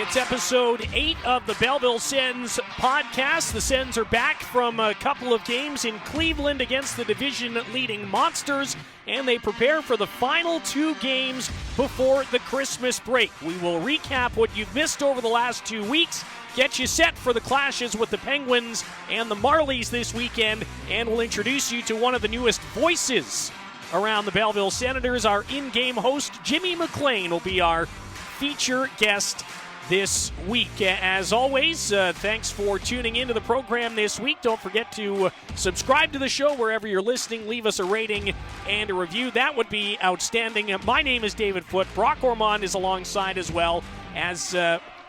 It's episode 8 of the Belleville Sens podcast. The Sens are back from a couple of games in Cleveland against the division-leading Monsters, and they prepare for the final 2 games before the Christmas break. We will recap what you've missed over the last 2 weeks, get you set for the clashes with the Penguins and the Marlies this weekend, and we'll introduce you to one of the newest voices around the Belleville Senators. Our in-game host, Jimmy MacLean, will be our feature guest this week. As always, thanks for tuning into the program this week. Don't forget to subscribe to the show wherever you're listening. Leave us a rating and a review. That would be outstanding. My name is David Foote. Brock Ormond is alongside as well as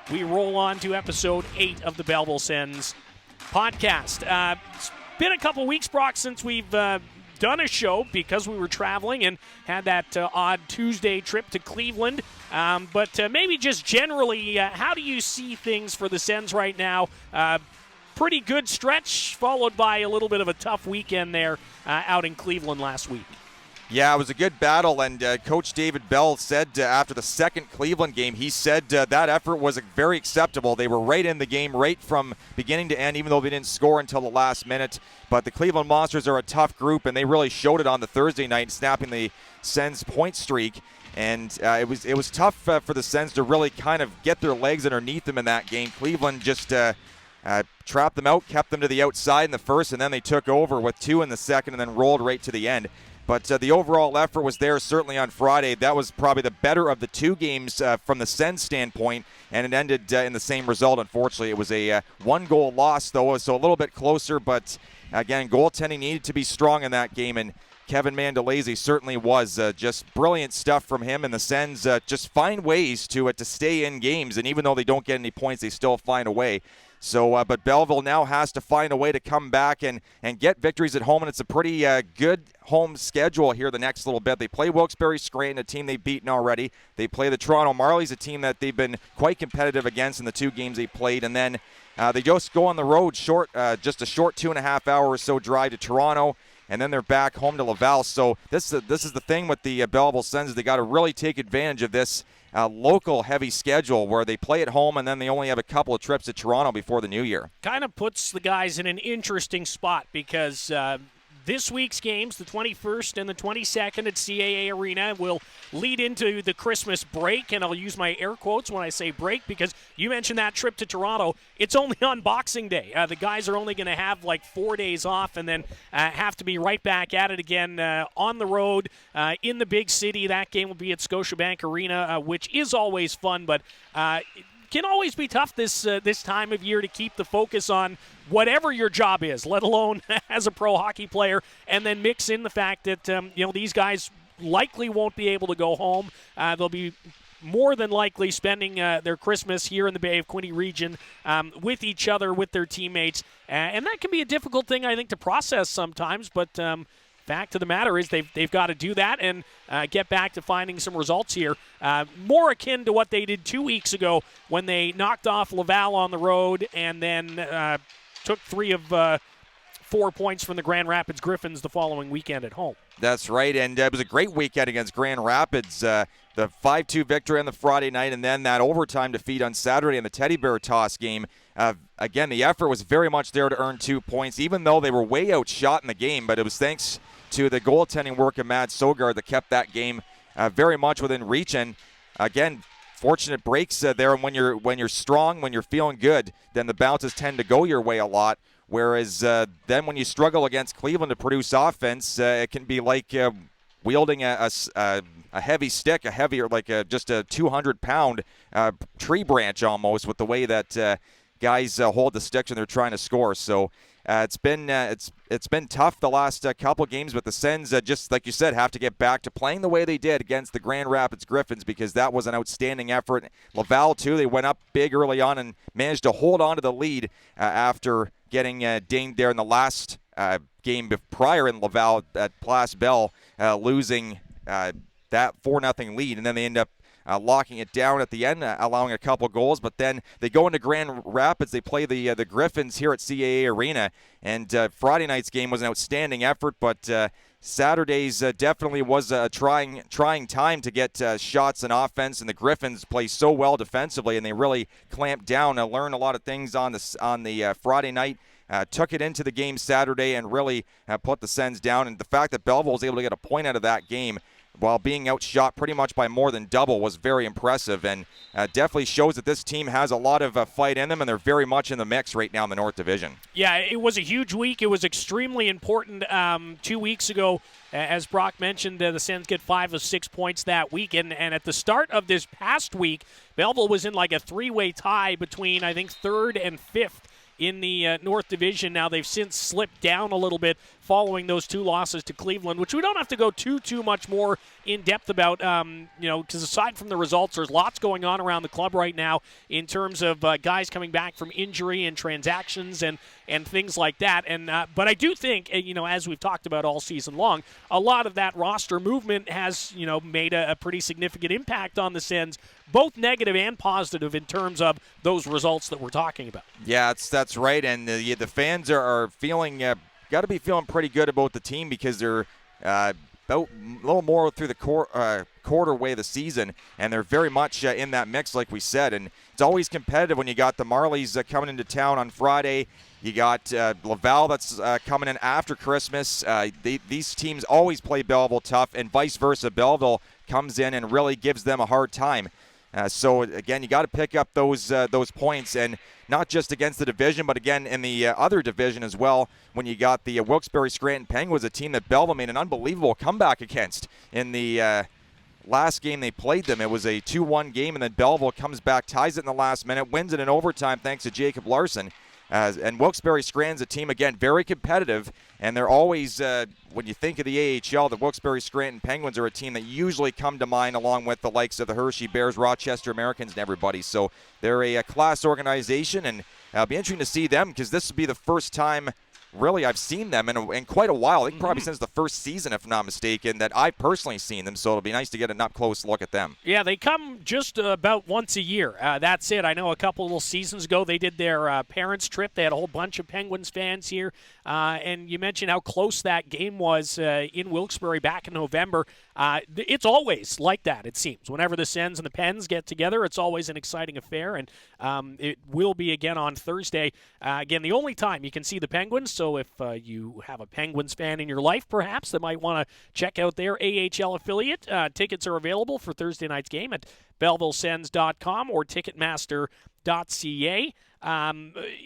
we roll on to episode 8 of the Belleville Sens podcast. It's been a couple weeks, Brock, since we've done a show because we were traveling and had that odd Tuesday trip to Cleveland. But maybe just generally, how do you see things for the Sens right now? Pretty good stretch, followed by a little bit of a tough weekend there out in Cleveland last week. Yeah, it was a good battle, and Coach David Bell said after the second Cleveland game, he said that effort was very acceptable. They were right in the game, right from beginning to end, even though they didn't score until the last minute. But the Cleveland Monsters are a tough group, and they really showed it on the Thursday night, snapping the Sens point streak. And it was tough for the Sens to really kind of get their legs underneath them in that game. Cleveland just trapped them out, kept them to the outside in the first, and then they took over with 2 in the second and then rolled right to the end. But the overall effort was there certainly on Friday. That was probably the better of the 2 games from the Sens standpoint, and it ended in the same result, unfortunately. It was a 1-goal loss, though, so a little bit closer. But, again, goaltending needed to be strong in that game, and Kevin Mandolese certainly was. Just brilliant stuff from him, and the Sens just find ways to stay in games, and even though they don't get any points, they still find a way. So, but Belleville now has to find a way to come back and get victories at home, and it's a pretty good home schedule here the next little bit. They play Wilkes-Barre Scranton, a team they've beaten already. They play the Toronto Marlies, a team that they've been quite competitive against in the 2 games they played, and then they just go on the road just a short 2.5 hour or so drive to Toronto, and then they're back home to Laval. So this is the thing with the Belleville Sens. They got to really take advantage of this local heavy schedule where they play at home and then they only have a couple of trips to Toronto before the new year. Kind of puts the guys in an interesting spot because this week's games, the 21st and the 22nd at CAA Arena, will lead into the Christmas break, and I'll use my air quotes when I say break because you mentioned that trip to Toronto. It's only on Boxing Day. The guys are only going to have like 4 days off and then have to be right back at it again on the road in the big city. That game will be at Scotiabank Arena, which is always fun, but can always be tough this time of year to keep the focus on whatever your job is, let alone as a pro hockey player, and then mix in the fact that these guys likely won't be able to go home. They'll be more than likely spending their Christmas here in the Bay of Quinte region with each other, with their teammates, and that can be a difficult thing, I think, to process sometimes, but fact of the matter is they've got to do that and get back to finding some results here. More akin to what they did 2 weeks ago when they knocked off Laval on the road and then took 3 of 4 points from the Grand Rapids Griffins the following weekend at home. That's right, and it was a great weekend against Grand Rapids. The 5-2 victory on the Friday night and then that overtime defeat on Saturday in the Teddy Bear toss game. Again, the effort was very much there to earn 2 points, even though they were way outshot in the game, but it was thanks to the goaltending work of Matt Sogard that kept that game very much within reach. And again, fortunate breaks there. And when you're strong, when you're feeling good, then the bounces tend to go your way a lot. Whereas then when you struggle against Cleveland to produce offense, it can be like wielding a heavy stick, just a 200-pound tree branch almost, with the way that guys hold the sticks when they're trying to score. So it's been tough the last couple games, but the Sens, just like you said, have to get back to playing the way they did against the Grand Rapids Griffins, because that was an outstanding effort. Laval, too, they went up big early on and managed to hold on to the lead after getting dinged there in the last game prior in Laval at Place Bell, losing that 4-0 lead, and then they end up locking it down at the end, allowing a couple goals. But then they go into Grand Rapids. They play the Griffins here at CAA Arena. And Friday night's game was an outstanding effort, but Saturday's definitely was a trying time to get shots and offense, and the Griffins play so well defensively, and they really clamped down and learned a lot of things on the Friday night. Took it into the game Saturday and really put the Sens down. And the fact that Belleville was able to get a point out of that game while being outshot pretty much by more than double was very impressive, and definitely shows that this team has a lot of fight in them, and they're very much in the mix right now in the North Division. Yeah, it was a huge week. It was extremely important 2 weeks ago. As Brock mentioned, the Sens get 5 of 6 points that week, and at the start of this past week, Belleville was in like a three-way tie between, I think, 3rd and 5th in the North Division. Now they've since slipped down a little bit following those 2 losses to Cleveland, which we don't have to go too much more in depth about, because aside from the results, there's lots going on around the club right now in terms of guys coming back from injury and transactions and things like that. And but I do think, as we've talked about all season long, a lot of that roster movement has, made a pretty significant impact on the Sens, both negative and positive in terms of those results that we're talking about. Yeah, that's right, and the fans are feeling got to be feeling pretty good about the team because they're about a little more through the quarter way of the season, and they're very much in that mix, like we said. And it's always competitive when you got the Marlies coming into town on Friday. You got Laval that's coming in after Christmas. These teams always play Belleville tough, and vice versa. Belleville comes in and really gives them a hard time. So again, you got to pick up those points, and not just against the division, but again in the other division as well. When you got the Wilkes-Barre Scranton Penguins, a team that Belleville made an unbelievable comeback against in the last game they played them. It was a 2-1 game, and then Belleville comes back, ties it in the last minute, wins it in overtime thanks to Jacob Larson. And Wilkes-Barre Scranton's a team, again, very competitive, and they're always, when you think of the AHL, the Wilkes-Barre Scranton Penguins are a team that usually come to mind along with the likes of the Hershey Bears, Rochester Americans, and everybody. So they're a class organization, and it'll be interesting to see them because this will be the first time really I've seen them in quite a while. I think probably since the first season, if I'm not mistaken, that I've personally seen them. So it'll be nice to get an up-close look at them. Yeah, they come just about once a year. That's it. I know a couple of seasons ago they did their parents' trip. They had a whole bunch of Penguins fans here. And you mentioned how close that game was in Wilkes-Barre back in November. It's always like that, it seems. Whenever the Sens and the Pens get together, it's always an exciting affair. And it will be again on Thursday. Again, the only time you can see the Penguins. So if you have a Penguins fan in your life, perhaps, that might want to check out their AHL affiliate, tickets are available for Thursday night's game at BellevilleSens.com or Ticketmaster.ca.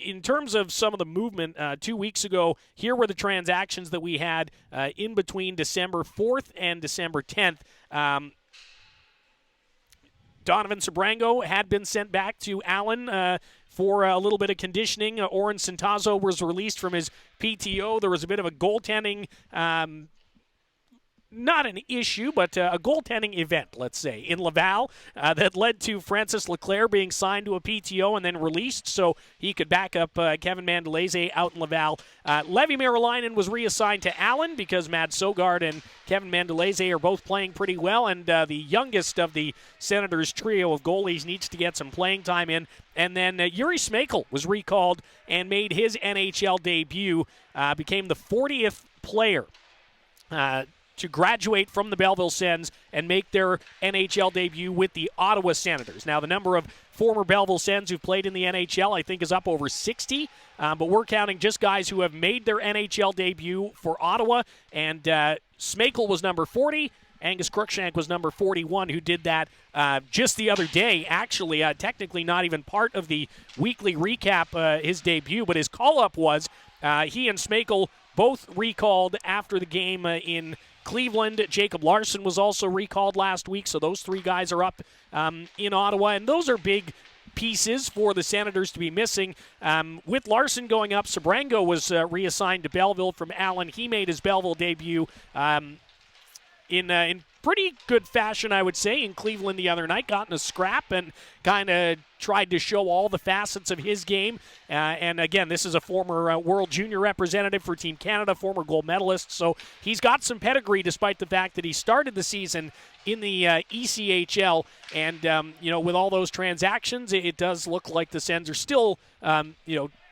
In terms of some of the movement 2 weeks ago, here were the transactions that we had in between December 4th and December 10th. Donovan Sebrango had been sent back to Allen for a little bit of conditioning. Ormond Centazzo was released from his PTO. There was a bit of a goaltending not an issue, but a goaltending event, let's say, in Laval that led to Francis Leclerc being signed to a PTO and then released so he could back up Kevin Mandolese out in Laval. Levi Marilainen was reassigned to Allen because Mads Sogard and Kevin Mandolese are both playing pretty well, and the youngest of the Senators' trio of goalies needs to get some playing time in. And then Yuri Smekel was recalled and made his NHL debut, became the 40th player to graduate from the Belleville Sens and make their NHL debut with the Ottawa Senators. Now, the number of former Belleville Sens who've played in the NHL, I think, is up over 60, but we're counting just guys who have made their NHL debut for Ottawa, and Smekel was number 40. Angus Cruikshank was number 41, who did that just the other day. Actually, technically not even part of the weekly recap, his debut, but his call-up was he and Smekel both recalled after the game in Cleveland. Jacob Larson was also recalled last week, so those three guys are up in Ottawa, and those are big pieces for the Senators to be missing. With Larson going up, Sebrango was reassigned to Belleville from Allen. He made his Belleville debut in pretty good fashion, I would say, in Cleveland the other night. Got in a scrap and kind of tried to show all the facets of his game. And again, this is a former World Junior representative for Team Canada, former gold medalist. So he's got some pedigree despite the fact that he started the season in the ECHL. And, with all those transactions, it does look like the Sens are still,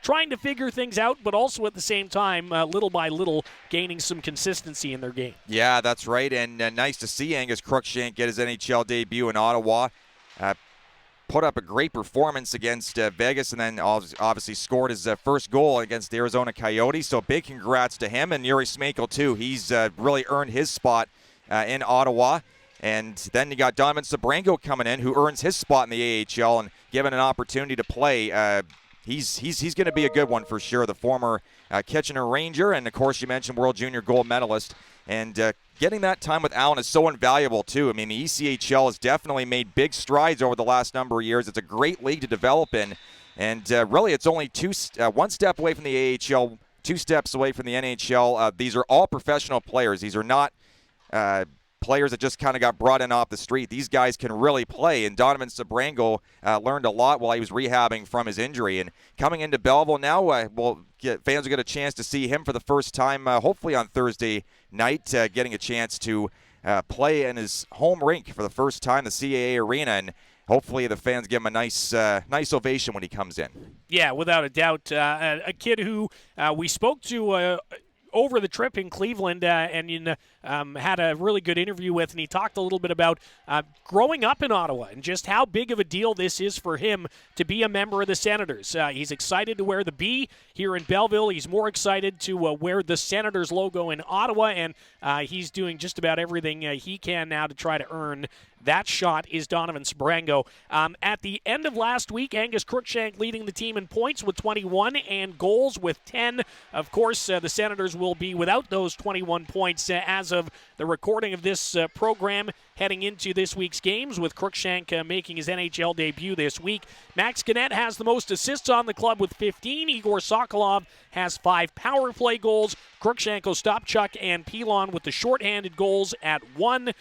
trying to figure things out, but also at the same time, little by little, gaining some consistency in their game. Yeah, that's right, and nice to see Angus Crookshank get his NHL debut in Ottawa. Put up a great performance against Vegas, and then obviously scored his first goal against the Arizona Coyotes, so big congrats to him, and Yuri Smeykal too. He's really earned his spot in Ottawa. And then you got Donovan Sebrango coming in, who earns his spot in the AHL and given an opportunity to play. He's going to be a good one for sure. The former Kitchener Ranger, and of course you mentioned World Junior gold medalist. And getting that time with Allen is so invaluable too. I mean, the ECHL has definitely made big strides over the last number of years. It's a great league to develop in, and really it's only one step away from the AHL, 2 steps away from the NHL. These are all professional players. These are not players that just kind of got brought in off the street. These guys can really play, and Donovan Sebrango learned a lot while he was rehabbing from his injury. And coming into Belleville now, fans will get a chance to see him for the first time, hopefully on Thursday night, getting a chance to play in his home rink for the first time, the CAA Arena, and hopefully the fans give him a nice ovation when he comes in. Yeah, without a doubt. A kid who we spoke to over the trip in Cleveland and had a really good interview with, and he talked a little bit about growing up in Ottawa and just how big of a deal this is for him to be a member of the Senators. He's excited to wear the B here in Belleville. He's more excited to wear the Senators logo in Ottawa, and he's doing just about everything he can now to try to earn that shot. Is Donovan Sebrango. At the end of last week, Angus Crookshank leading the team in points with 21 and goals with 10. Of course, the Senators will be without those 21 points as of the recording of this program heading into this week's games, with Crookshank making his NHL debut this week. Max Gannett has the most assists on the club with 15. Igor Sokolov has 5 power play goals. Crookshank, Ostapchuk, and Pilon with the shorthanded goals at 1.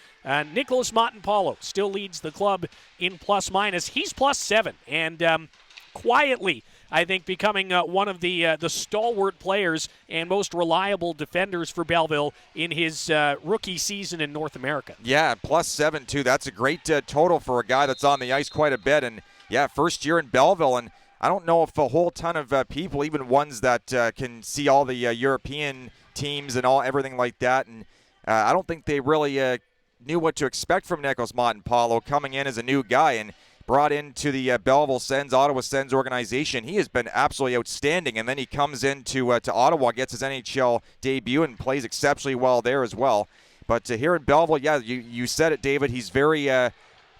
Nicholas Montempalo still leads the club in plus-minus. He's +7, and quietly, I think, becoming one of the stalwart players and most reliable defenders for Belleville in his rookie season in North America. Yeah, +7 too. That's a great total for a guy that's on the ice quite a bit. And yeah, first year in Belleville, and I don't know if a whole ton of people, even ones that can see all the European teams and everything like that, and I don't think they really knew what to expect from Nicholas Montempalo coming in as a new guy and brought into the Belleville Sens, Ottawa Sens organization. He has been absolutely outstanding, and then he comes into to Ottawa, gets his NHL debut, and plays exceptionally well there as well. But here in Belleville, yeah, you said it, David, he's very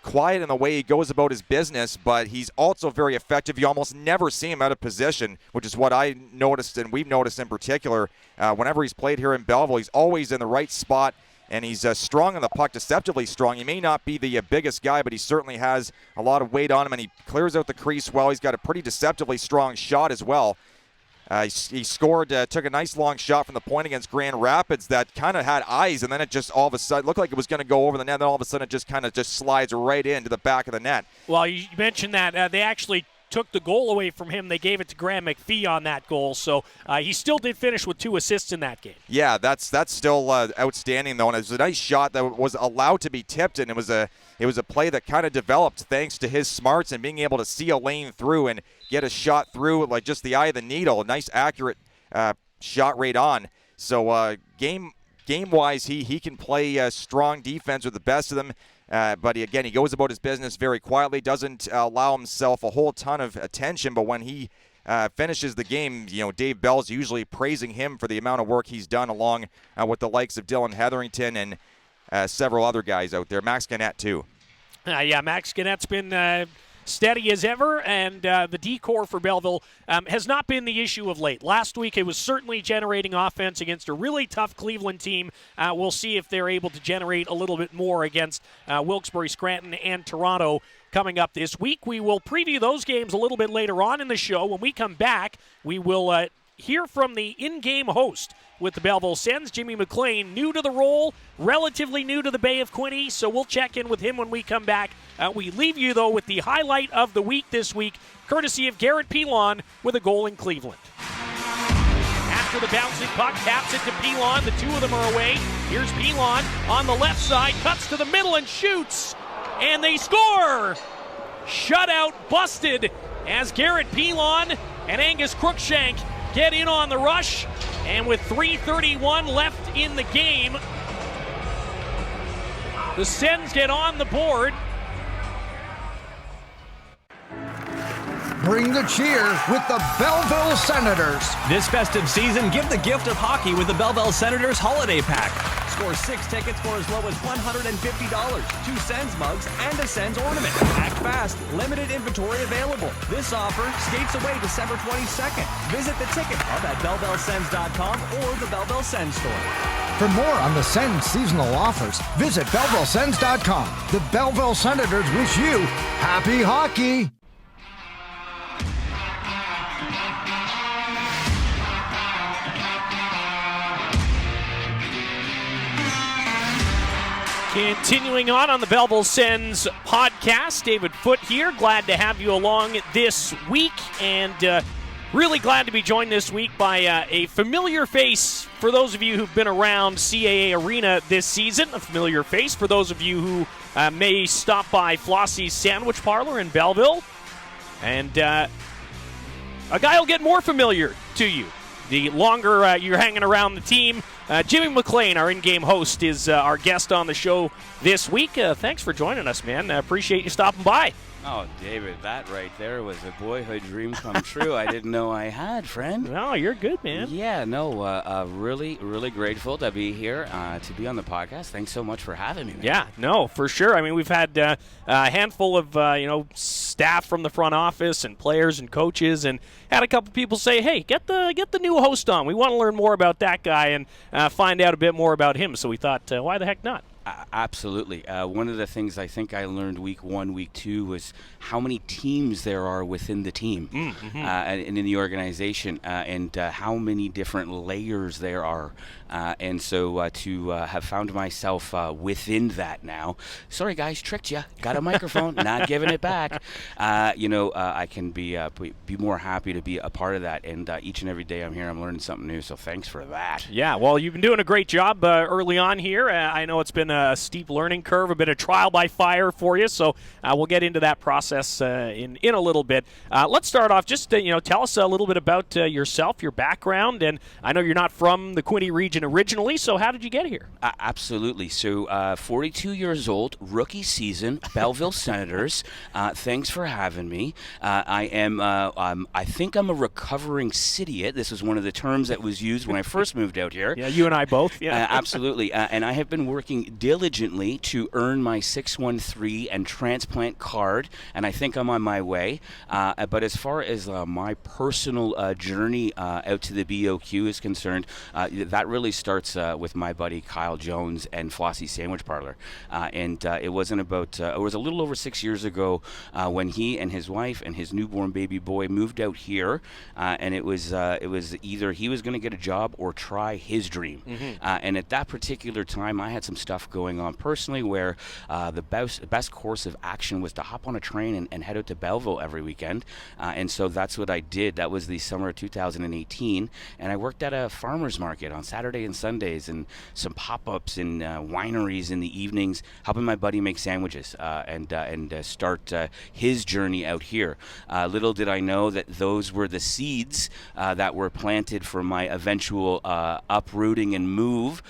quiet in the way he goes about his business, but he's also very effective. You almost never see him out of position, which is what I noticed, and we've noticed in particular. Whenever he's played here in Belleville, he's always in the right spot, and he's strong on the puck, deceptively strong. He may not be the biggest guy, but he certainly has a lot of weight on him, and he clears out the crease well. He's got a pretty deceptively strong shot as well. He scored, took a nice long shot from the point against Grand Rapids that kind of had eyes, and then it just all of a sudden looked like it was going to go over the net, and then all of a sudden it just kind of just slides right into the back of the net. Well, you mentioned that they actually took the goal away from him. They gave it to Graham McPhee on that goal, so he still did finish with 2 assists in that game. Yeah, that's still outstanding though, and it was a nice shot that was allowed to be tipped, and it was a play that kind of developed thanks to his smarts and being able to see a lane through and get a shot through like just the eye of the needle. A nice accurate shot right on. So game-wise, he can play strong defense with the best of them. But he goes about his business very quietly, doesn't allow himself a whole ton of attention. But when he finishes the game, Dave Bell's usually praising him for the amount of work he's done, along with the likes of Dylan Hetherington and several other guys out there. Max Gannett, too. Yeah, Max Gannett's been steady as ever, and the D-core for Belleville has not been the issue of late. Last week it was certainly generating offense against a really tough Cleveland team. We'll see if they're able to generate a little bit more against Wilkes-Barre, Scranton, and Toronto coming up this week. We will preview those games a little bit later on in the show. When we come back, we will hear from the in-game host with the Belleville Sens, Jimmy MacLean, new to the role, relatively new to the Bay of Quinte, so we'll check in with him when we come back. We leave you, though, with the highlight of the week this week, courtesy of Garrett Pilon with a goal in Cleveland. After the bouncing puck, taps it to Pilon. The two of them are away. Here's Pilon on the left side, cuts to the middle and shoots, and they score! Shutout busted as Garrett Pilon and Angus Crookshank get in on the rush. And with 3:31 left in the game, the Sens get on the board. Bring the cheer with the Belleville Senators. This festive season, give the gift of hockey with the Belleville Senators Holiday Pack. Score 6 tickets for as low as $150, 2 Sens mugs, and a Sens ornament. Act fast. Limited inventory available. This offer skates away December 22nd. Visit the ticket hub at BellevilleSens.com or the Belleville Sens store. For more on the Sens seasonal offers, visit BellevilleSens.com. The Belleville Senators wish you happy hockey. Continuing on the Belleville Sens podcast, David Foote here. Glad to have you along this week, and really glad to be joined this week by a familiar face for those of you who've been around CAA Arena this season, a familiar face for those of you who may stop by Flossie's Sandwich Parlor in Belleville, and a guy will get more familiar to you the longer you're hanging around the team. Jimmy MacLean, our in-game host, is our guest on the show this week. Thanks for joining us, man. Appreciate you stopping by. Oh, David, that right there was a boyhood dream come true. I didn't know I had, friend. No, you're good, man. Yeah, no, really, really grateful to be here, to be on the podcast. Thanks so much for having me, man. Yeah, no, for sure. I mean, we've had a handful of, staff from the front office and players and coaches, and had a couple people say, hey, get the new host on. We want to learn more about that guy and find out a bit more about him. So we thought, why the heck not? Absolutely. One of the things I think I learned week 1, week 2 was how many teams there are within the team and in the organization, and how many different layers there are. And so to have found myself within that now, sorry guys, tricked you. Got a microphone, not giving it back. I can be more happy to be a part of that. And each and every day I'm here, I'm learning something new. So thanks for that. Yeah, well, you've been doing a great job early on here. I know it's been a steep learning curve, a bit of trial by fire for you. So we'll get into that process in a little bit. Let's start off. Just tell us a little bit about yourself, your background, and I know you're not from the Quinte region originally. So how did you get here? Absolutely. So 42 years old, rookie season, Belleville Senators. Thanks for having me. I think I'm a recovering Citiate. This was one of the terms that was used when I first moved out here. Yeah, you and I both. Yeah, absolutely. And I have been working diligently to earn my 613 and transplant card, and I think I'm on my way. But as far as my personal journey out to the BOQ is concerned, that really starts with my buddy Kyle Jones and Flossie's Sandwich Parlor. And it wasn't about, it was a little over 6 years ago when he and his wife and his newborn baby boy moved out here, and it was either he was going to get a job or try his dream. And at that particular time, I had some stuff going on personally where the best course of action was to hop on a train and head out to Belleville every weekend. And so that's what I did. That was the summer of 2018. And I worked at a farmer's market on Saturday and Sundays and some pop-ups in wineries in the evenings, helping my buddy make sandwiches and start his journey out here. Little did I know that those were the seeds that were planted for my eventual uprooting and move,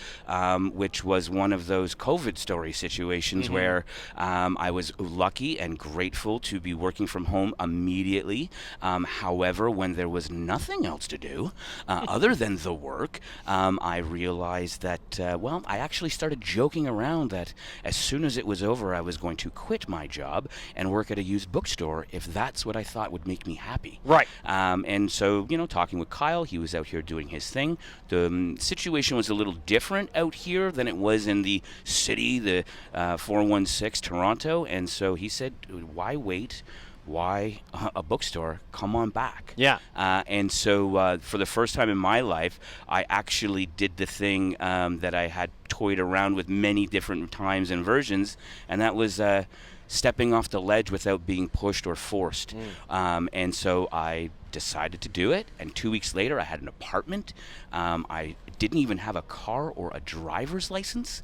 which was one of those COVID story situations where I was lucky and grateful to be working from home immediately. However, when there was nothing else to do other than the work, I realized that, I actually started joking around that as soon as it was over, I was going to quit my job and work at a used bookstore if that's what I thought would make me happy. Right. And so, talking with Kyle, he was out here doing his thing. The situation was a little different out here than it was in the city, the 416 Toronto. And so he said, why wait? why a bookstore? Come on back. Yeah. And so for the first time in my life, I actually did the thing that I had toyed around with many different times and versions, and that was stepping off the ledge without being pushed or forced. And so I decided to do it, and 2 weeks later I had an apartment. I didn't even have a car or a driver's license.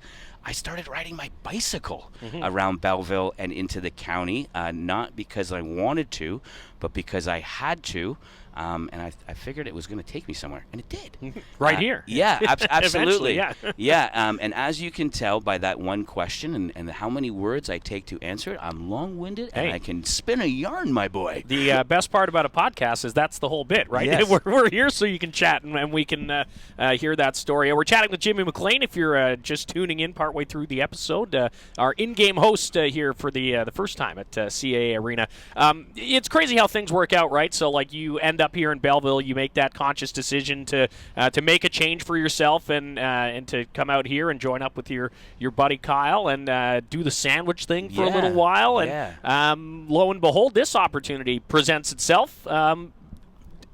I started riding my bicycle around Belleville and into the county, not because I wanted to, but because I had to. And I figured it was going to take me somewhere, and it did. Right here. Yeah, absolutely. Yeah. Yeah, and as you can tell by that one question and how many words I take to answer it, I'm long-winded, and I can spin a yarn, my boy. The best part about a podcast is that's the whole bit, right? Yes. We're here so you can chat, and we can hear that story. We're chatting with Jimmy MacLean. If you're just tuning in partway through the episode, our in-game host here for the first time at CAA Arena. It's crazy how things work out, right? So, like, you end up here in Belleville, you make that conscious decision to make a change for yourself and to come out here and join up with your buddy Kyle and do the sandwich thing for a little while. And lo and behold, this opportunity presents itself.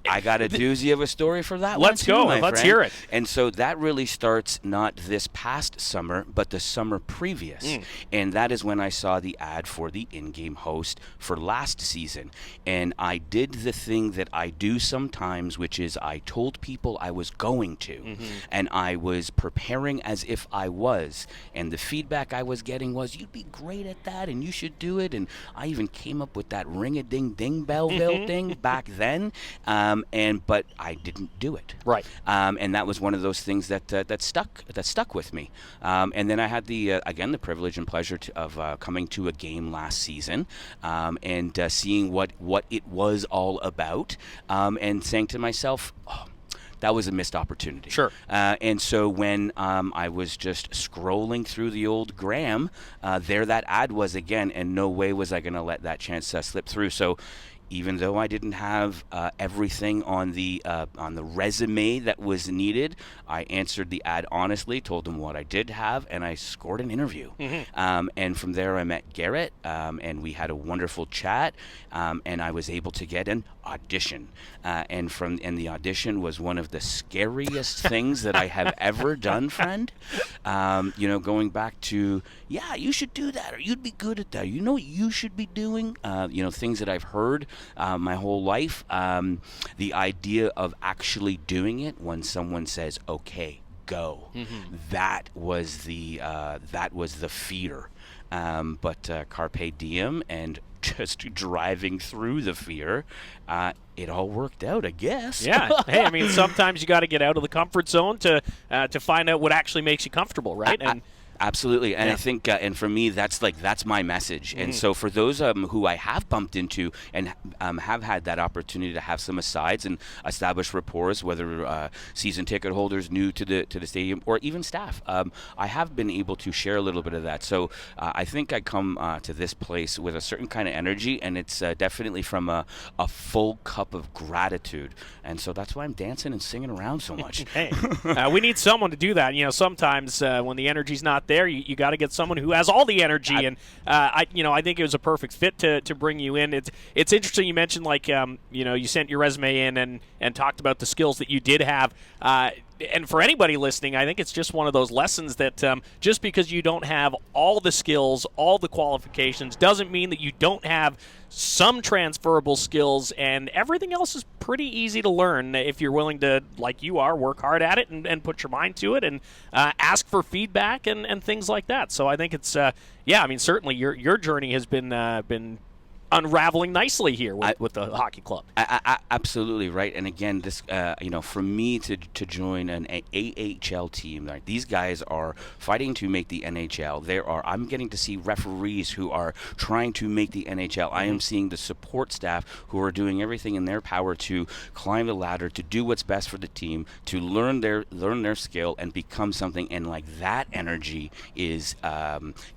I got a doozy of a story for that one. Let's go. Let's hear it. And so that really starts not this past summer, but the summer previous. And that is when I saw the ad for the in-game host for last season. And I did the thing that I do sometimes, which is I told people I was going to. And I was preparing as if I was. And the feedback I was getting was, you'd be great at that, and you should do it. And I even came up with that ring-a-ding-ding Belleville thing back then. But I didn't do it. Right. And that was one of those things that stuck with me. And then I had the privilege and pleasure of coming to a game last season and seeing what it was all about, and saying to myself, oh, that was a missed opportunity. Sure. And so when I was just scrolling through the old gram, there that ad was again, and no way was I going to let that chance slip through. So even though I didn't have everything on the resume that was needed, I answered the ad honestly, told them what I did have, and I scored an interview. And from there, I met Garrett, and we had a wonderful chat, and I was able to get an audition. And the audition was one of the scariest things that I have ever done, friend. Going back to, yeah, you should do that, or you'd be good at that. You know what you should be doing? Things that I've heard my whole life. The idea of actually doing it when someone says, "Okay, go," that was the fear. But carpe diem and just driving through the fear, it all worked out, I guess. Yeah. Hey, I mean, sometimes you got to get out of the comfort zone to find out what actually makes you comfortable, right? Absolutely, and I think, and for me, that's my message. And so for those who I have bumped into and have had that opportunity to have some asides and establish rapport, whether season ticket holders new to the stadium or even staff, I have been able to share a little bit of that. So I think I come to this place with a certain kind of energy, and it's definitely from a full cup of gratitude. And so that's why I'm dancing and singing around so much. Hey, we need someone to do that. Sometimes when the energy's not there, you got to get someone who has all the energy, and I think it was a perfect fit to bring you in. It's interesting you mentioned you sent your resume in and talked about the skills that you did have. And for anybody listening, I think it's just one of those lessons that just because you don't have all the skills, all the qualifications, doesn't mean that you don't have some transferable skills, and everything else is pretty easy to learn if you're willing to, like you are, work hard at it and put your mind to it and ask for feedback and things like that. So I think it's, certainly your journey has been unraveling nicely here with the hockey club. Absolutely right. And again, this for me to join an AHL team, right, these guys are fighting to make the NHL. I'm getting to see referees who are trying to make the NHL. I am seeing the support staff who are doing everything in their power to climb the ladder, to do what's best for the team, to learn their skill and become something. And that energy is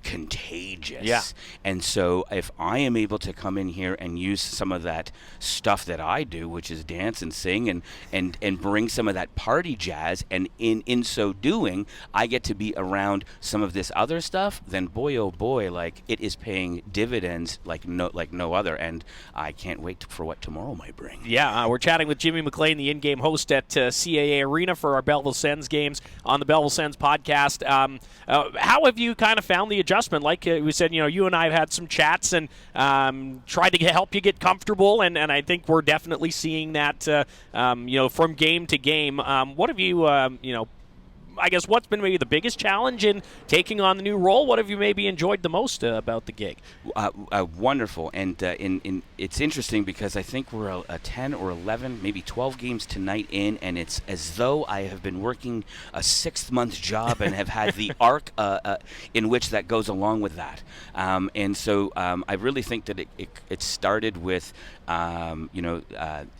contagious. Yeah. And so if I am able to come come in here and use some of that stuff that I do, which is dance and sing and bring some of that party jazz, and in so doing, I get to be around some of this other stuff, then boy, oh boy, like it is paying dividends like no other, and I can't wait for what tomorrow might bring. Yeah, we're chatting with Jimmy MacLean, the in-game host at CAA Arena for our Belleville Sens games on the Belleville Sens podcast. How have you kind of found the adjustment? Like we said, you and I have had some chats and tried to help you get comfortable, and I think we're definitely seeing that, from game to game. What have you, I guess, what's been maybe the biggest challenge in taking on the new role? What have you maybe enjoyed the most about the gig? Wonderful, and it's interesting because I think we're a 10 or 11, maybe 12 games tonight in, and it's as though I have been working a 6-month job and have had the arc in which that goes along with that. And so I really think that it started with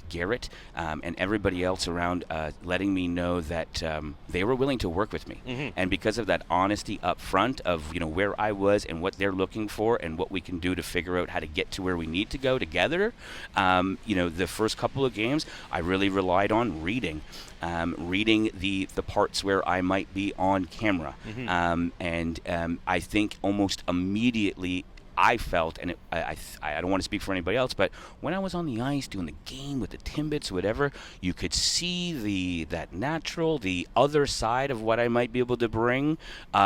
Garrett and everybody else around letting me know that they were willing to work with me. Mm-hmm. And because of that honesty up front of where I was and what they're looking for and what we can do to figure out how to get to where we need to go together, the first couple of games I really relied on reading the parts where I might be on camera. Mm-hmm. I think almost immediately I felt, and I don't want to speak for anybody else, but when I was on the ice doing the game with the Timbits, whatever, you could see the other side of what I might be able to bring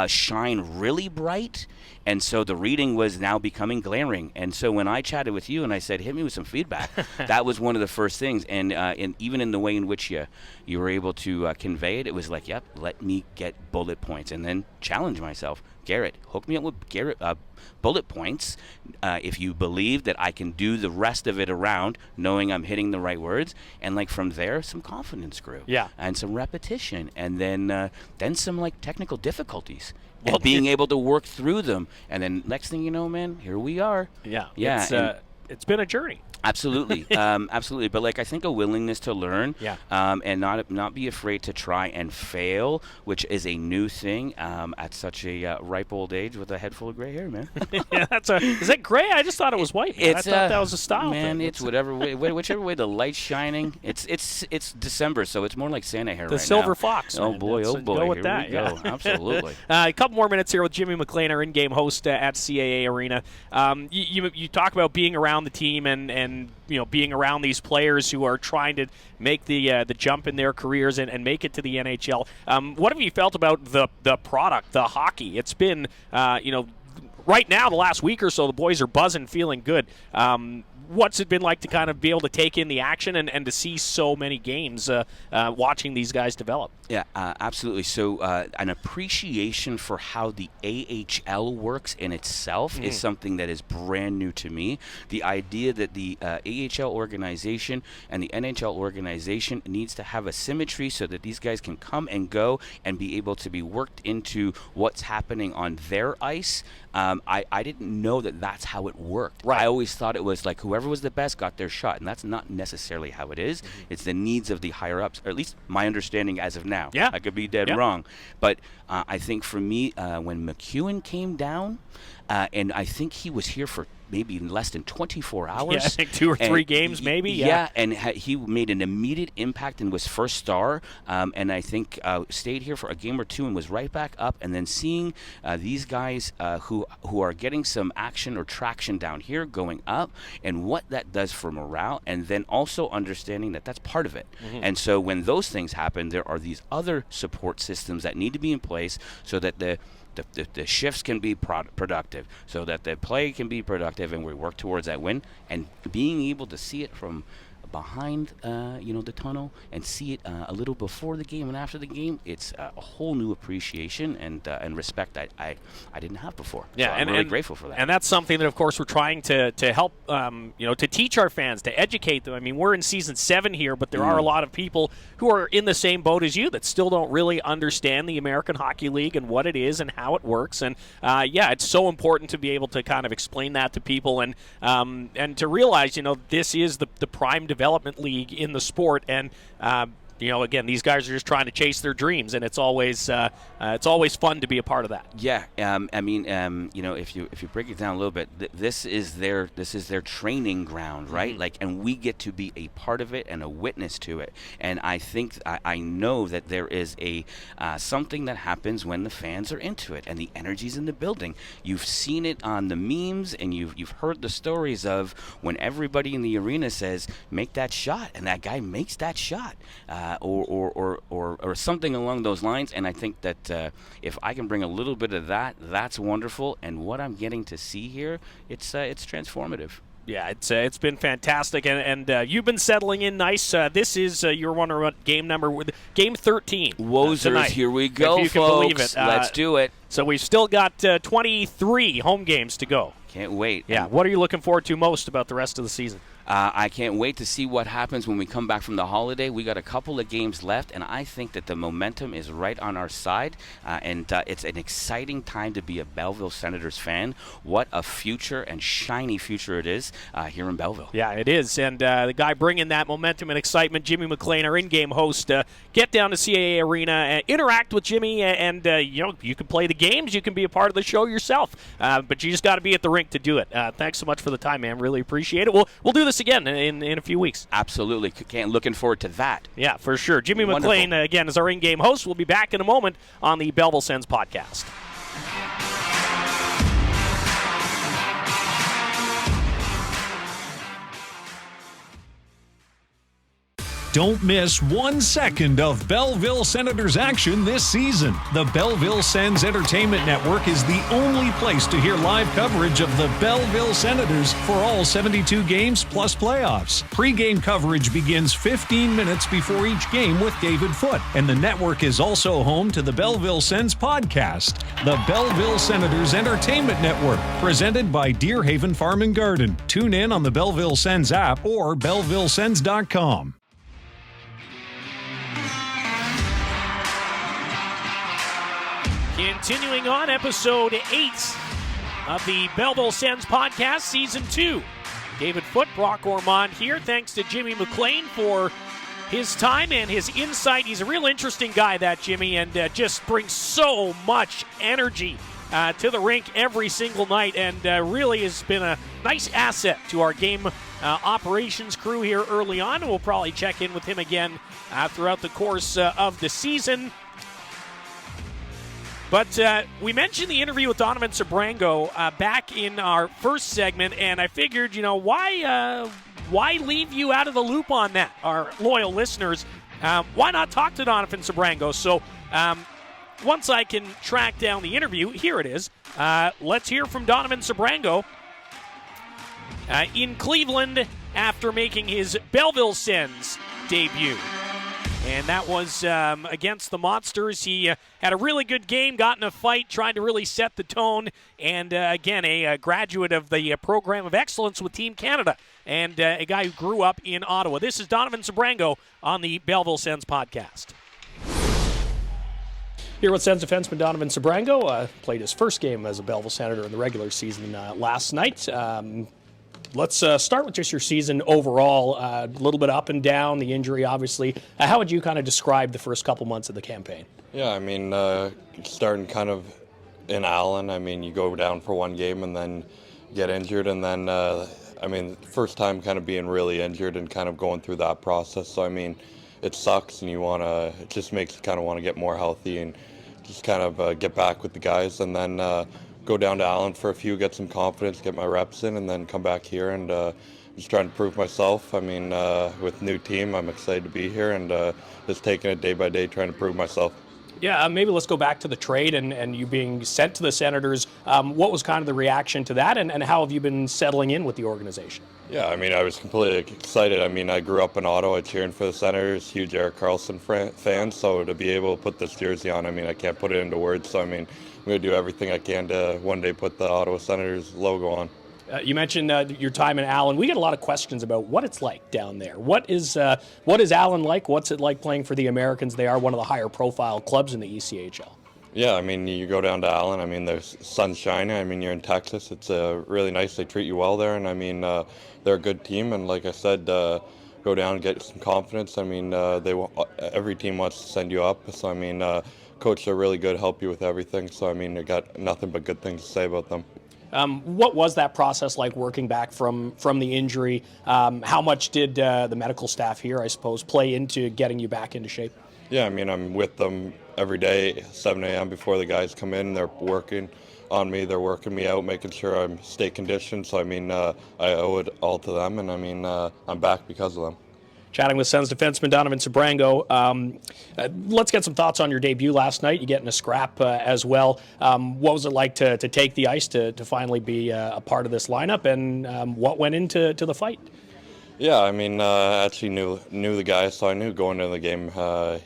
shine really bright. And so the reading was now becoming glaring. And so when I chatted with you and I said, hit me with some feedback, that was one of the first things. And even in the way in which you were able to convey it, it was like, yep, let me get bullet points and then challenge myself. Garrett, hook me up with bullet points if you believe that I can do the rest of it around, knowing I'm hitting the right words. And like from there, some confidence grew. Yeah. And some repetition. And then some like technical difficulties. Well, and being able to work through them. And then next thing you know, man, here we are. Yeah. Yeah. It's been a journey. Absolutely, absolutely. But like I think a willingness to learn, and not be afraid to try and fail, which is a new thing at such a ripe old age with a head full of gray hair, man. Yeah, is that gray? I just thought it was white. I thought that was a style man, thing. It's whichever way the light's shining. It's December, so it's more like Santa hair. The right silver now. fox. Oh man. boy, Let's oh boy. Go with Here that. we go. Absolutely. A couple more minutes here with Jimmy MacLean, our in-game host at CAA Arena. You talk about being around the team and being around these players who are trying to make the jump in their careers and make it to the NHL. What have you felt about the product, the hockey? It's been, right now, the last week or so, the boys are buzzing, feeling good. What's it been like to kind of be able to take in the action and to see so many games watching these guys develop? Yeah, absolutely. So an appreciation for how the AHL works in itself is something that is brand new to me. The idea that the AHL organization and the NHL organization needs to have a symmetry so that these guys can come and go and be able to be worked into what's happening on their ice. I didn't know that that's how it worked. Right. I always thought it was like whoever was the best got their shot, and that's not necessarily how it is. Mm-hmm. It's the needs of the higher-ups, or at least my understanding as of now. Yeah. I could be dead wrong. But I think for me, when McEwen came down, and I think he was here for maybe less than 24 hours. Yeah, I think 2 or 3 games maybe. Yeah, and he made an immediate impact and was first star, and I think stayed here for a game or two and was right back up. And then seeing these guys who are getting some action or traction down here going up, and what that does for morale, and then also understanding that that's part of it. Mm-hmm. And so when those things happen, there are these other support systems that need to be in place so that the shifts can be productive, so that the play can be productive, and we work towards that win. And being able to see it from behind the tunnel and see it a little before the game and after the game, it's a whole new appreciation and respect that I didn't have before. Yeah, so I'm really grateful for that. And that's something that, of course, we're trying to help to teach our fans, to educate them. I mean, we're in season 7 here, but there are a lot of people who are in the same boat as you that still don't really understand the American Hockey League and what it is and how it works. And it's so important to be able to kind of explain that to people and to realize, this is the prime development league in the sport, and again, these guys are just trying to chase their dreams, and it's always fun to be a part of that. Yeah, if you break it down a little bit, this is their training ground, right? Mm-hmm. And we get to be a part of it and a witness to it. And I think I know that there is a something that happens when the fans are into it and the energy's in the building. You've seen it on the memes, and you've heard the stories of when everybody in the arena says, "Make that shot," and that guy makes that shot. Or something along those lines. And I think that if I can bring a little bit of that, that's wonderful. And what I'm getting to see here, it's transformative. Yeah, it's been fantastic, and you've been settling in nice. This is you're wondering what game 13. Wozers, tonight, here we go, if you folks. can believe it. Let's do it. So we've still got 23 home games to go. Can't wait. Yeah, what are you looking forward to most about the rest of the season? I can't wait to see what happens when we come back from the holiday. We got a couple of games left, and I think that the momentum is right on our side, and it's an exciting time to be a Belleville Senators fan. What a future and shiny future it is here in Belleville. Yeah, it is, and the guy bringing that momentum and excitement, Jimmy MacLean, our in-game host. Get down to CAA Arena, interact with Jimmy, and you can play the games, you can be a part of the show yourself, but you just got to be at the rink to do it. Thanks so much for the time, man. Really appreciate it. We'll do this again in a few weeks. Absolutely. Looking forward to that. Yeah, for sure. Jimmy Wonderful. MacLean, again, is our in-game host. We'll be back in a moment on the Belleville Sens podcast. Don't miss 1 second of Belleville Senators action this season. The Belleville Sens Entertainment Network is the only place to hear live coverage of the Belleville Senators for all 72 games plus playoffs. Pre-game coverage begins 15 minutes before each game with David Foote, and the network is also home to the Belleville Sens podcast. The Belleville Senators Entertainment Network, presented by Deer Haven Farm and Garden. Tune in on the Belleville Sens app or BellevilleSens.com. Continuing on, episode 8 of the Belleville Sens podcast, season 2. David Foote, Brock Ormond here. Thanks to Jimmy MacLean for his time and his insight. He's a real interesting guy, that Jimmy, and just brings so much energy to the rink every single night, and really has been a nice asset to our game operations crew here early on. We'll probably check in with him again throughout the course of the season. But we mentioned the interview with Donovan Sebrango back in our first segment, and I figured, why leave you out of the loop on that, our loyal listeners? Why not talk to Donovan Sebrango? So once I can track down the interview, here it is. Let's hear from Donovan Sebrango in Cleveland after making his Belleville Sens debut. And that was against the Monsters. He had a really good game, got in a fight, tried to really set the tone, and again, a graduate of the Program of Excellence with Team Canada, and a guy who grew up in Ottawa. This is Donovan Sebrango on the Belleville Sens podcast. Here with Sens Defenceman Donovan Sebrango. Played his first game as a Belleville Senator in the regular season last night. Let's start with just your season overall. A little bit up and down, the injury, obviously. How would you kind of describe the first couple months of the campaign? Yeah, I mean, starting kind of in Allen, I mean, you go down for one game and then get injured. And then, first time kind of being really injured and kind of going through that process. So, I mean, it sucks, and it just makes you kind of want to get more healthy and just kind of get back with the guys. And then go down to Allen for a few, get some confidence, get my reps in, and then come back here and just trying to prove myself. I mean, with new team, I'm excited to be here and just taking it day by day, trying to prove myself. Yeah, maybe let's go back to the trade and you being sent to the Senators. What was kind of the reaction to that, and how have you been settling in with the organization? Yeah, I mean, I was completely excited. I mean, I grew up in Ottawa cheering for the Senators, huge Erik Karlsson fan, so to be able to put this jersey on, I mean, I can't put it into words. So, I mean, I'm going to do everything I can to one day put the Ottawa Senators logo on. You mentioned your time in Allen. We get a lot of questions about what it's like down there. What is Allen like? What's it like playing for the Americans? They are one of the higher profile clubs in the ECHL. Yeah, I mean, you go down to Allen, I mean, there's sun shining. I mean, you're in Texas. It's really nice. They treat you well there, and I mean, they're a good team. And like I said, go down and get some confidence. I mean, every team wants to send you up. So, I mean, coaches are really good, help you with everything. So, I mean, I got nothing but good things to say about them. What was that process like working back from the injury? How much did the medical staff here, I suppose, play into getting you back into shape? Yeah, I mean, I'm with them every day, 7 a.m. before the guys come in. They're working on me. They're working me out, making sure I stay conditioned. So, I mean, I owe it all to them, and I mean, I'm back because of them. Chatting with Sens defenseman Donovan Sebrango. Let's get some thoughts on your debut last night. You get in a scrap as well. What was it like to take the ice to finally be a part of this lineup, and what went into the fight? Yeah, I mean, I actually knew the guy, so I knew going into the game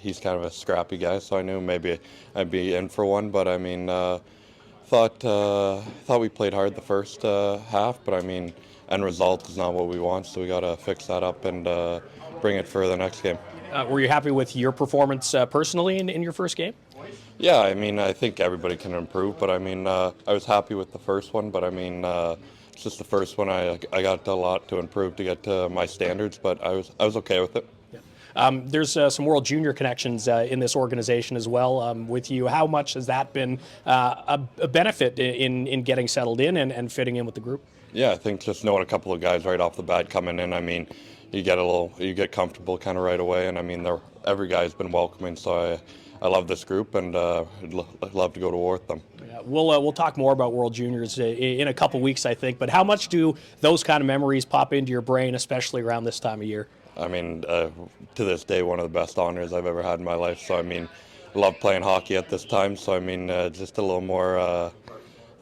he's kind of a scrappy guy, so I knew maybe I'd be in for one. But I mean, thought we played hard the first half, but I mean, end result is not what we want, so we got to fix that up and bring it for the next game. Were you happy with your performance personally in your first game? Yeah, I mean, I think everybody can improve, but I mean, I was happy with the first one, but I mean, it's just the first one. I got a lot to improve to get to my standards, but I was okay with it. There's some World Junior connections in this organization as well with you. How much has that been a benefit in getting settled in and fitting in with the group? Yeah, I think just knowing a couple of guys right off the bat coming in, I mean, you get comfortable kind of right away, and I mean, every guy's been welcoming, so I love this group, and I'd love to go to war with them. Yeah, we'll talk more about World Juniors in a couple weeks, I think. But how much do those kind of memories pop into your brain, especially around this time of year? I mean, to this day, one of the best honors I've ever had in my life. So I mean, I love playing hockey at this time. So I mean, just a little more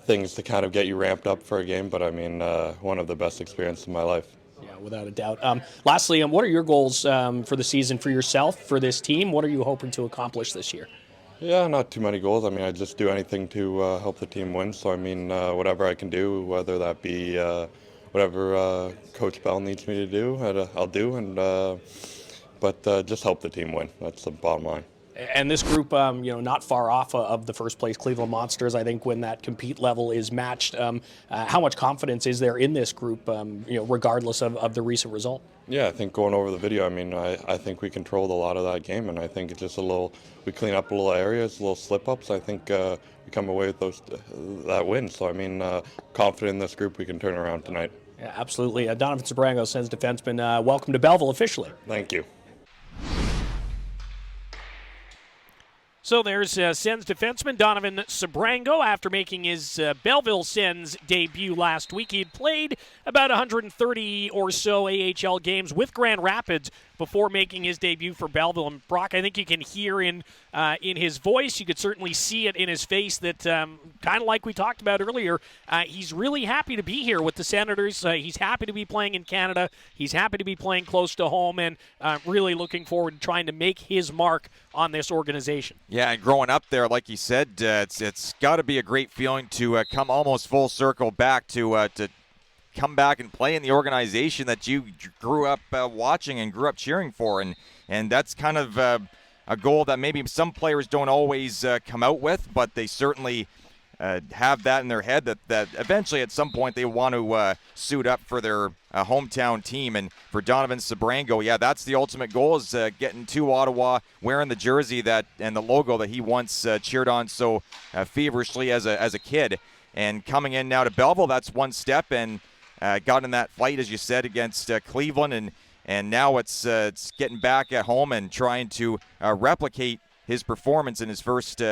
things to kind of get you ramped up for a game. But I mean, one of the best experiences of my life. Yeah, without a doubt. Lastly, what are your goals for the season for yourself, for this team? What are you hoping to accomplish this year? Yeah, not too many goals. I mean, I just do anything to help the team win. So I mean, whatever I can do, whether that be whatever Coach Bell needs me to do, I'll do. And but just help the team win. That's the bottom line. And this group, not far off of the first place Cleveland Monsters. I think when that compete level is matched, how much confidence is there in this group, regardless of the recent result? Yeah, I think going over the video, I mean, I think we controlled a lot of that game, and I think it's just we clean up little areas, little slip-ups. I think we come away with that win. So, I mean, confident in this group we can turn around tonight. Yeah, absolutely. Donovan Sebrango, Sens defenseman, welcome to Belleville officially. Thank you. So there's Sens defenseman Donovan Sebrango after making his Belleville Sens debut last week. He had played about 130 or so AHL games with Grand Rapids before making his debut for Belleville. And Brock, I think you can hear in his voice, you could certainly see it in his face that kind of like we talked about earlier, he's really happy to be here with the Senators. He's happy to be playing in Canada. He's happy to be playing close to home and really looking forward to trying to make his mark on this organization. Yeah, and growing up there, like you said, it's got to be a great feeling to come almost full circle back to come back and play in the organization that you grew up watching and grew up cheering for, and that's kind of a goal that maybe some players don't always come out with, but they certainly have that in their head that eventually at some point they want to suit up for their hometown team. And for Donovan Sebrango, yeah, that's the ultimate goal, is getting to Ottawa wearing the jersey and the logo that he once cheered on so feverishly as a kid. And coming in now to Belleville, that's one step, and got in that fight, as you said, against Cleveland, and now it's getting back at home and trying to replicate his performance in his first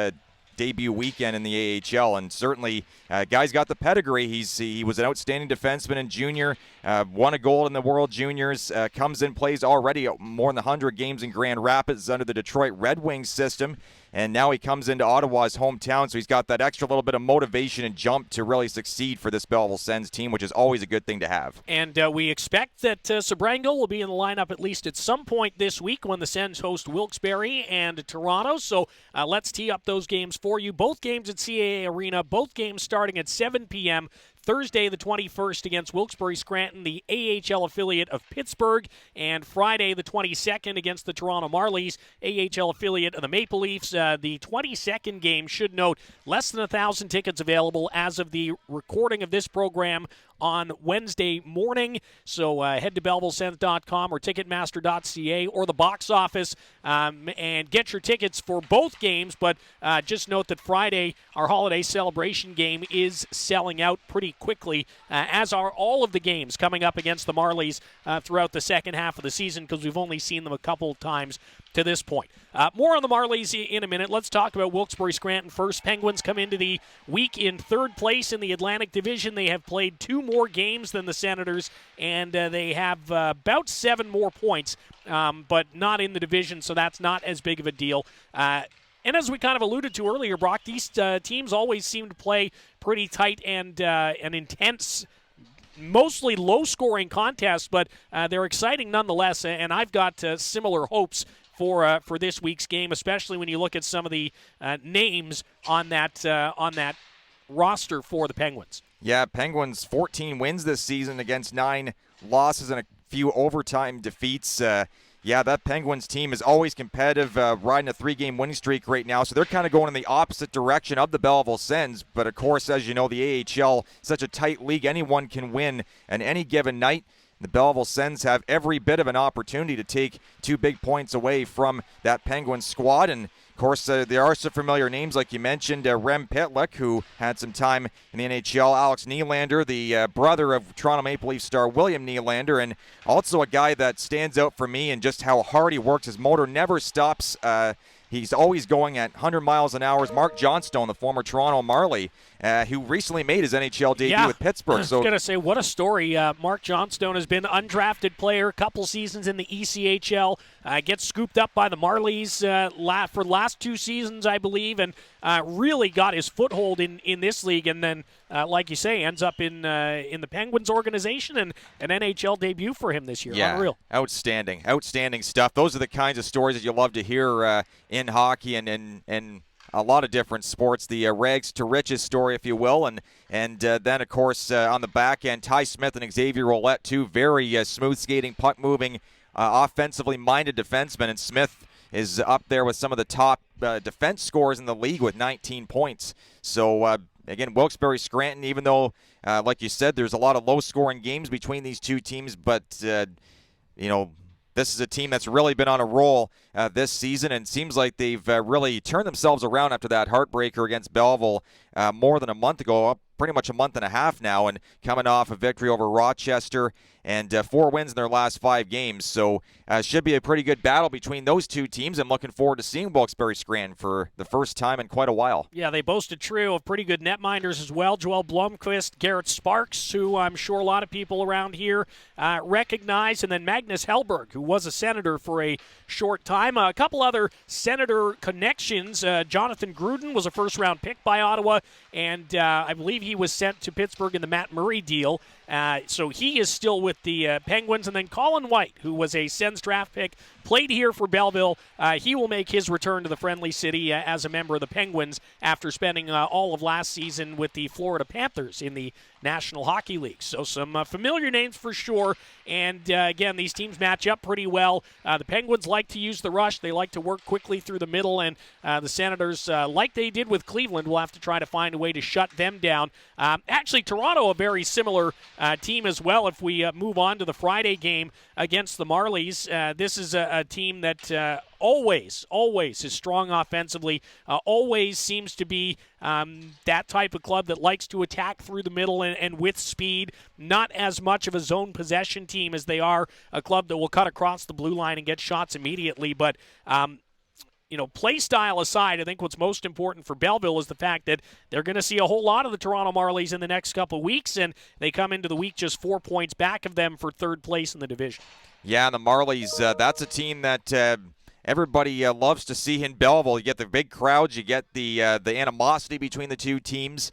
debut weekend in the AHL. And certainly, guy's got the pedigree. He was an outstanding defenseman in junior, won a gold in the World Juniors, comes in, plays already more than 100 games in Grand Rapids under the Detroit Red Wings system, and now he comes into Ottawa's hometown, so he's got that extra little bit of motivation and jump to really succeed for this Belleville Sens team, which is always a good thing to have. And we expect that Sebrango will be in the lineup at least at some point this week when the Sens host Wilkes-Barre and Toronto, so let's tee up those games for you. Both games at CAA Arena, both games starting at 7 p.m. Thursday the 21st against Wilkes-Barre Scranton, the AHL affiliate of Pittsburgh, and Friday the 22nd against the Toronto Marlies, AHL affiliate of the Maple Leafs. The 22nd game, should note, less than 1,000 tickets available as of the recording of this program on Wednesday morning. So head to BellevilleSens.com or Ticketmaster.ca or the box office and get your tickets for both games. But just note that Friday, our holiday celebration game, is selling out pretty quickly, as are all of the games coming up against the Marlies throughout the second half of the season, because we've only seen them a couple of times to this point. More on the Marlies in a minute. Let's talk about Wilkes-Barre Scranton first. Penguins come into the week in third place in the Atlantic Division. They have played 2 more games than the Senators, and they have about 7 more points, but not in the division, so that's not as big of a deal. And as we kind of alluded to earlier, Brock, these teams always seem to play pretty tight and intense, mostly low-scoring contests, but they're exciting nonetheless, and I've got similar hopes for this week's game, especially when you look at some of the names on that roster for the Penguins. Yeah, Penguins 14 wins this season against 9 losses and a few overtime defeats. Yeah, that Penguins team is always competitive, riding a 3-game winning streak right now, so they're kind of going in the opposite direction of the Belleville Sens. But, of course, as you know, the AHL, such a tight league, anyone can win on any given night. The Belleville Sens have every bit of an opportunity to take 2 big points away from that Penguins squad. And, of course, there are some familiar names, like you mentioned, Rem Pitlick, who had some time in the NHL, Alex Nylander, the brother of Toronto Maple Leaf star William Nylander, and also a guy that stands out for me and just how hard he works. His motor never stops. He's always going at 100 miles an hour. Mark Johnstone, the former Toronto Marley, who recently made his NHL debut with Pittsburgh. I was going to say, what a story. Mark Johnstone has been an undrafted player, a couple seasons in the ECHL, gets scooped up by the Marlies for the last 2 seasons, I believe, and really got his foothold in this league, and then, like you say, ends up in the Penguins organization, and an NHL debut for him this year. Yeah, Unreal. Outstanding stuff. Those are the kinds of stories that you love to hear in hockey and a lot of different sports. The rags to riches story, if you will, and then, of course, on the back end, Ty Smith and Xavier Ouellette, 2 very smooth skating, puck moving, offensively minded defensemen, and Smith is up there with some of the top defense scorers in the league with 19 points. So, again, Wilkes-Barre Scranton, even though, like you said, there's a lot of low-scoring games between these 2 teams, but, this is a team that's really been on a roll this season, and seems like they've really turned themselves around after that heartbreaker against Belleville more than a month ago, pretty much a month and a half now, and coming off a victory over Rochester and 4 wins in their last 5 games. So should be a pretty good battle between those 2 teams. I'm looking forward to seeing Wilkes-Barre Scranton for the first time in quite a while. Yeah, they boast a trio of pretty good netminders as well. Joel Blomqvist, Garrett Sparks, who I'm sure a lot of people around here recognize, and then Magnus Hellberg, who was a Senator for a short time. A couple other Senator connections. Jonathan Gruden was a first-round pick by Ottawa, and I believe he was sent to Pittsburgh in the Matt Murray deal. So he is still with the Penguins. And then Colin White, who was a Sens draft pick, played here for Belleville. He will make his return to the Friendly City as a member of the Penguins after spending all of last season with the Florida Panthers in the National Hockey League. So some familiar names for sure. And again, these teams match up pretty well. The Penguins like to use the rush. They like to work quickly through the middle. And the Senators, like they did with Cleveland, will have to try to find a way to shut them down. Actually, Toronto, a very similar team as well. If we move on to the Friday game against the Marlies, this is a team that always is strong offensively, always seems to be that type of club that likes to attack through the middle and with speed. Not as much of a zone possession team as they are a club that will cut across the blue line and get shots immediately. But play style aside, I think what's most important for Belleville is the fact that they're going to see a whole lot of the Toronto Marlies in the next couple of weeks, and they come into the week just 4 points back of them for third place in the division. Yeah, and the Marlies, that's a team that everybody loves to see in Belleville. You get the big crowds, you get the animosity between the 2 teams.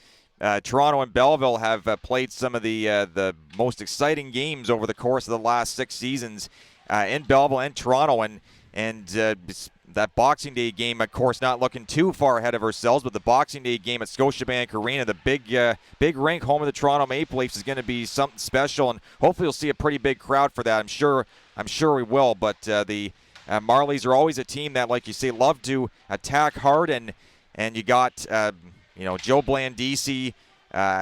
Toronto and Belleville have played some of the most exciting games over the course of the last 6 seasons in Belleville and Toronto, and And that Boxing Day game, of course, not looking too far ahead of ourselves, but the Boxing Day game at Scotiabank Arena, the big rink home of the Toronto Maple Leafs, is going to be something special, and hopefully you'll see a pretty big crowd for that. I'm sure we will, but the Marlies are always a team that, like you say, love to attack hard, and you got Joe Blandisi,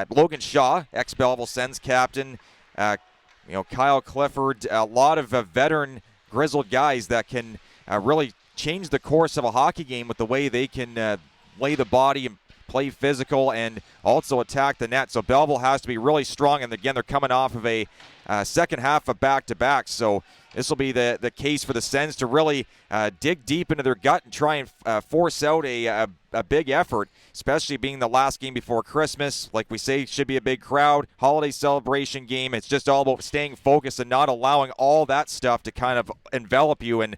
Logan Shaw, ex-Belleville Sens captain, Kyle Clifford, a lot of veteran grizzled guys that can really change the course of a hockey game with the way they can lay the body and play physical and also attack the net. So Belleville has to be really strong, and again, they're coming off of a second half of back-to-back. So this will be the case for the Sens to really dig deep into their gut and try and force out a big effort, especially being the last game before Christmas. Like we say, should be a big crowd, holiday celebration game. It's just all about staying focused and not allowing all that stuff to kind of envelop you and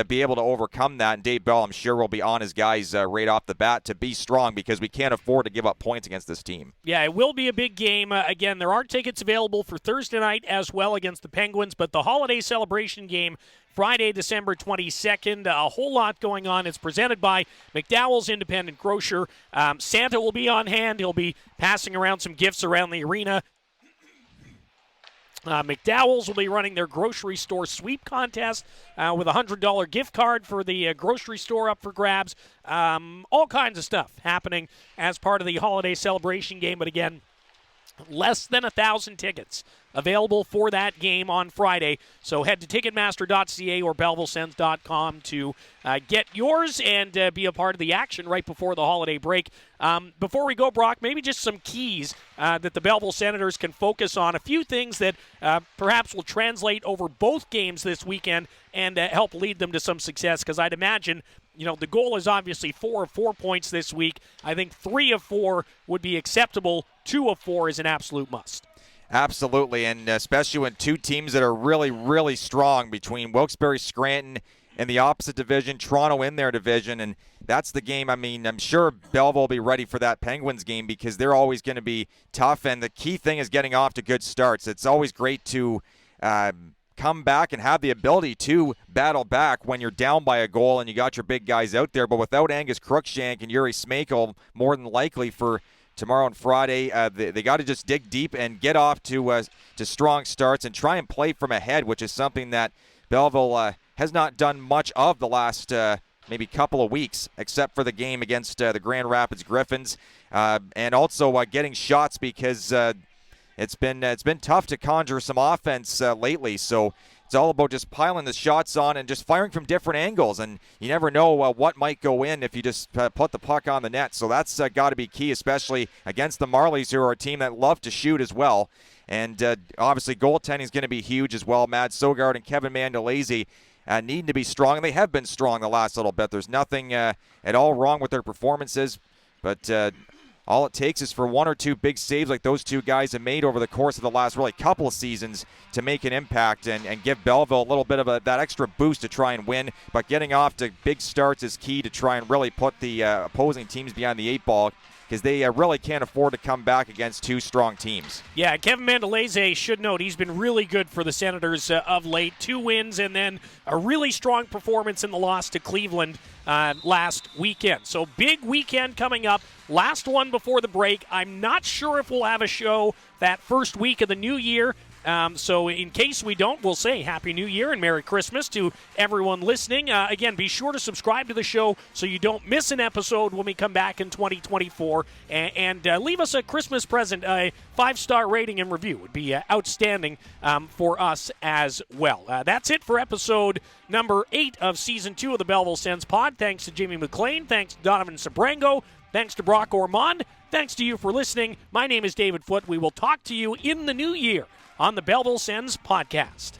be able to overcome that. And Dave Bell, I'm sure, will be on his guys right off the bat to be strong, because we can't afford to give up points against this team. Yeah, it will be a big game. Again, there are tickets available for Thursday night as well against the Penguins, but the holiday celebration game Friday, December 22nd. A whole lot going on. It's presented by McDowell's Independent Grocer. Santa will be on hand. He'll be passing around some gifts around the arena. McDowell's will be running their grocery store sweep contest with a $100 gift card for the grocery store up for grabs. All kinds of stuff happening as part of the holiday celebration game. But again, less than 1,000 tickets available for that game on Friday. So head to Ticketmaster.ca or BellevilleSens.com to get yours and be a part of the action right before the holiday break. Before we go, Brock, maybe just some keys that the Belleville Senators can focus on. A few things that perhaps will translate over both games this weekend and help lead them to some success, because I'd imagine the goal is obviously 4 of 4 points this week. I think 3 of 4 would be acceptable. 2 of 4 is an absolute must. Absolutely, and especially when two teams that are really, really strong between Wilkes-Barre, Scranton, and the opposite division, Toronto in their division, and that's the game. I mean, I'm sure Belleville will be ready for that Penguins game, because they're always going to be tough, and the key thing is getting off to good starts. It's always great to come back and have the ability to battle back when you're down by a goal and you got your big guys out there, but without Angus Crookshank and Yuri Smekel, more than likely for tomorrow and Friday, they got to just dig deep and get off to strong starts and try and play from ahead, which is something that Belleville has not done much of the last maybe couple of weeks, except for the game against the Grand Rapids Griffins, and also getting shots, because it's been tough to conjure some offense lately. So it's all about just piling the shots on and just firing from different angles, and you never know what might go in if you just put the puck on the net. So that's got to be key, especially against the Marlies, who are a team that love to shoot as well. And obviously goaltending is going to be huge as well. Matt Sogard and Kevin Mandolese need to be strong, and they have been strong the last little bit. There's nothing at all wrong with their performances, but all it takes is for 1 or 2 big saves like those two guys have made over the course of the last really couple of seasons to make an impact and give Belleville a little bit of that extra boost to try and win. But getting off to big starts is key to try and really put the opposing teams behind the 8 ball, because they really can't afford to come back against 2 strong teams. Yeah, Kevin Mandolese should note he's been really good for the Senators of late. 2 wins and then a really strong performance in the loss to Cleveland last weekend. So big weekend coming up. Last one before the break. I'm not sure if we'll have a show that first week of the new year. So in case we don't, we'll say Happy New Year and Merry Christmas to everyone listening. Again, be sure to subscribe to the show so you don't miss an episode when we come back in 2024. And leave us a Christmas present. A 5-star rating and review would be outstanding for us as well. That's it for episode number 8 of Season 2 of the Belleville Sens Pod. Thanks to Jimmy MacLean. Thanks to Donovan Sebrango. Thanks to Brock Ormond. Thanks to you for listening. My name is David Foote. We will talk to you in the new year on the Belleville Sens Podcast.